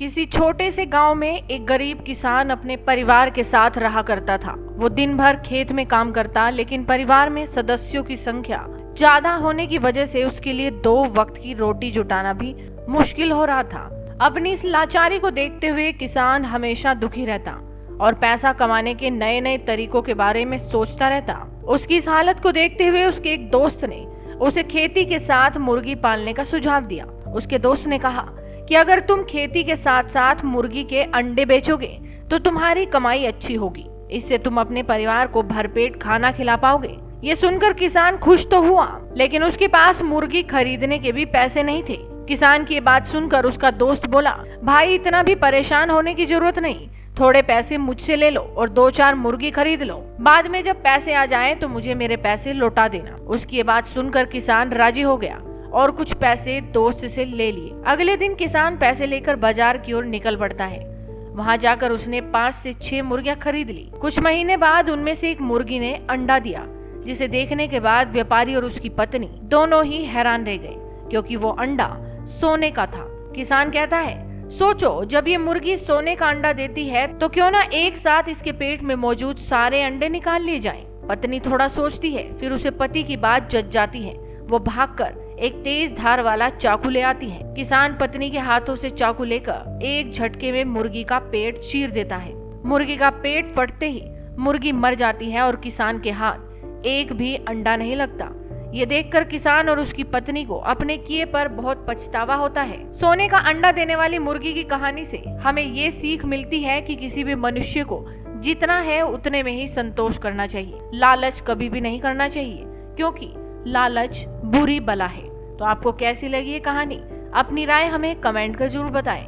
किसी छोटे से गांव में एक गरीब किसान अपने परिवार के साथ रहा करता था। वो दिन भर खेत में काम करता, लेकिन परिवार में सदस्यों की संख्या ज्यादा होने की वजह से उसके लिए 2 वक्त की रोटी जुटाना भी मुश्किल हो रहा था। अपनी इस लाचारी को देखते हुए किसान हमेशा दुखी रहता और पैसा कमाने के नए नए तरीकों के बारे में सोचता रहता। उसकी इस हालत को देखते हुए उसके एक दोस्त ने उसे खेती के साथ मुर्गी पालने का सुझाव दिया। उसके दोस्त ने कहा कि अगर तुम खेती के साथ साथ मुर्गी के अंडे बेचोगे तो तुम्हारी कमाई अच्छी होगी। इससे तुम अपने परिवार को भरपेट खाना खिला पाओगे। ये सुनकर किसान खुश तो हुआ, लेकिन उसके पास मुर्गी खरीदने के भी पैसे नहीं थे। किसान की बात सुनकर उसका दोस्त बोला, भाई इतना भी परेशान होने की जरूरत नहीं, थोड़े पैसे मुझसे ले लो और 2-4 मुर्गी खरीद लो। बाद में जब पैसे आ जाएं तो मुझे मेरे पैसे लौटा देना। उसकी ये बात सुनकर किसान राजी हो गया और कुछ पैसे दोस्त से ले लिए। अगले दिन किसान पैसे लेकर बाजार की ओर निकल पड़ता है। वहां जाकर उसने 5 से 6 मुर्गियां खरीद ली। कुछ महीने बाद उनमें से एक मुर्गी ने अंडा दिया, जिसे देखने के बाद व्यापारी और उसकी पत्नी दोनों ही हैरान रह गए, क्योंकि वो अंडा सोने का था। किसान कहता है, सोचो जब ये मुर्गी सोने का अंडा देती है तो क्यों ना एक साथ इसके पेट में मौजूद सारे अंडे निकाल लिए जाएं। पत्नी थोड़ा सोचती है, फिर उसे पति की बात जच जाती है। वो भागकर एक तेज धार वाला चाकू ले आती है। किसान पत्नी के हाथों से चाकू लेकर एक झटके में मुर्गी का पेट चीर देता है। मुर्गी का पेट फटते ही मुर्गी मर जाती है और किसान के हाथ एक भी अंडा नहीं लगता। ये देखकर किसान और उसकी पत्नी को अपने किए पर बहुत पछतावा होता है। सोने का अंडा देने वाली मुर्गी की कहानी से हमें ये सीख मिलती है कि किसी भी मनुष्य को जितना है उतने में ही संतोष करना चाहिए। लालच कभी भी नहीं करना चाहिए, क्योंकि लालच बुरी बला है। तो आपको कैसी लगी ये कहानी? अपनी राय हमें कमेंट कर जरूर बताएं।